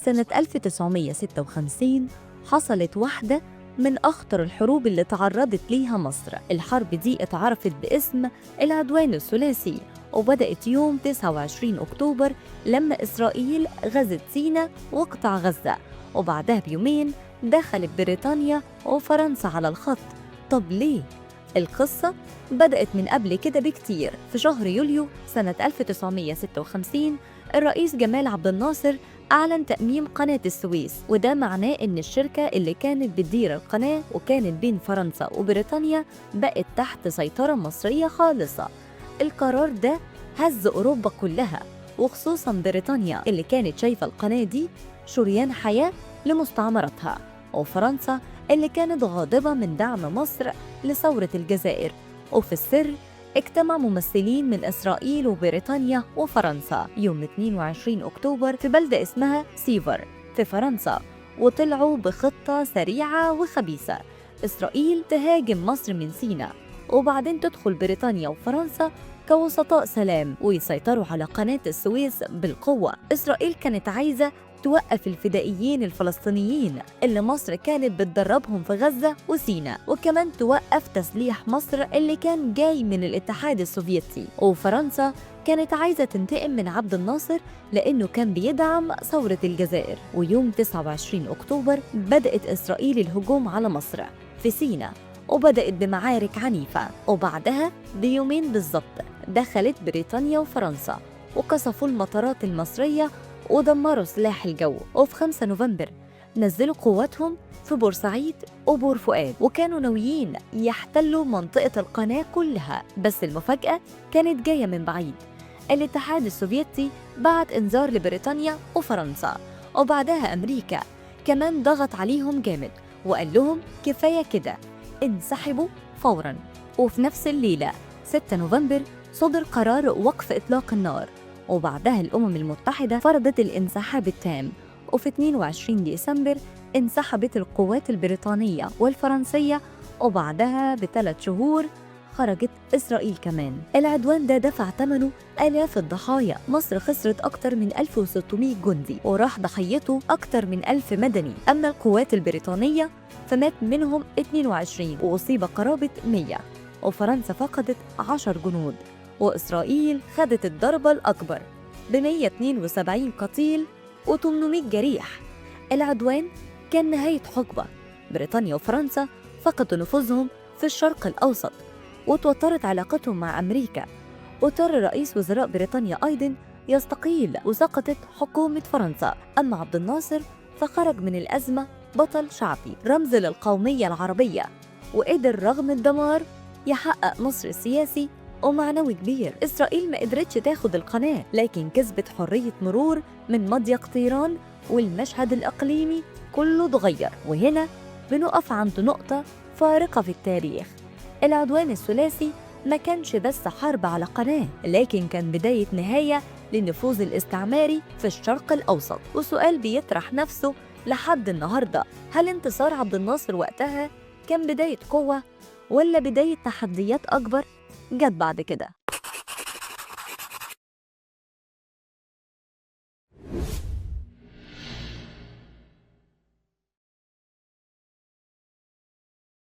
سنة 1956 حصلت واحدة من أخطر الحروب اللي تعرضت ليها مصر. الحرب دي اتعرفت باسم العدوان الثلاثي، وبدأت يوم 29 أكتوبر لما إسرائيل غزت سيناء وقطاع غزة، وبعدها بيومين دخلت بريطانيا وفرنسا على الخط. طب ليه؟ القصة بدأت من قبل كده بكتير. في شهر يوليو سنة 1956 الرئيس جمال عبد الناصر أعلن تأميم قناة السويس، وده معناه إن الشركة اللي كانت بتدير القناة وكانت بين فرنسا وبريطانيا بقت تحت سيطرة مصرية خالصة. القرار ده هز أوروبا كلها، وخصوصاً بريطانيا اللي كانت شايفة القناة دي شريان حياة لمستعمراتها، وفرنسا اللي كانت غاضبة من دعم مصر لثورة الجزائر. وفي السر اجتمع ممثلين من إسرائيل وبريطانيا وفرنسا يوم 22 أكتوبر في بلدة اسمها سيفر في فرنسا، وطلعوا بخطة سريعة وخبيثة. إسرائيل تهاجم مصر من سيناء، وبعدين تدخل بريطانيا وفرنسا كوسطاء سلام ويسيطروا على قناة السويس بالقوة. إسرائيل كانت عايزة توقف الفدائيين الفلسطينيين اللي مصر كانت بتدربهم في غزة وسيناء، وكمان توقف تسليح مصر اللي كان جاي من الاتحاد السوفيتي. وفرنسا كانت عايزة تنتقم من عبد الناصر لأنه كان بيدعم ثورة الجزائر. ويوم 29 أكتوبر بدأت إسرائيل الهجوم على مصر في سيناء، وبدأت بمعارك عنيفة، وبعدها بيومين بالظبط دخلت بريطانيا وفرنسا وقصفوا المطارات المصرية ودمروا سلاح الجو. وفي 5 نوفمبر نزلوا قواتهم في بورسعيد وبور فؤاد، وكانوا ناويين يحتلوا منطقة القناة كلها. بس المفاجأة كانت جاية من بعيد. الاتحاد السوفيتي بعت إنذار لبريطانيا وفرنسا، وبعدها أمريكا كمان ضغط عليهم جامد وقال لهم كفاية كده، انسحبوا فوراً. وفي نفس الليلة 6 نوفمبر صدر قرار وقف إطلاق النار، وبعدها الأمم المتحدة فرضت الانسحاب التام. وفي 22 ديسمبر انسحبت القوات البريطانية والفرنسية، وبعدها ب3 شهور خرجت إسرائيل كمان. العدوان ده دفع ثمنه آلاف الضحايا. مصر خسرت أكتر من 1600 جندي، وراح ضحيته أكتر من 1000 مدني. أما القوات البريطانية فمات منهم 22 وأصيب قرابة 100، وفرنسا فقدت 10 جنود، وإسرائيل خدت الضربة الأكبر ب172 قتيل و800 جريح. العدوان كان نهاية حقبة. بريطانيا وفرنسا فقدوا نفوذهم في الشرق الأوسط، وتوترت علاقتهم مع أمريكا، واضطر رئيس وزراء بريطانيا أيضا يستقيل، وسقطت حكومة فرنسا. أما عبد الناصر فخرج من الأزمة بطل شعبي، رمز للقومية العربية، وقدر رغم الدمار يحقق نصر سياسي ومعنوي كبير. إسرائيل ما قدرتش تاخد القناة، لكن كسبت حرية مرور من مضيق طيران، والمشهد الإقليمي كله اتغير. وهنا بنقف عند نقطة فارقة في التاريخ. العدوان الثلاثي ما كانش بس حرب على قناة، لكن كان بداية نهاية للنفوذ الاستعماري في الشرق الأوسط. وسؤال بيطرح نفسه لحد النهاردة، هل انتصار عبد الناصر وقتها كان بداية قوة ولا بداية تحديات أكبر جت بعد كده؟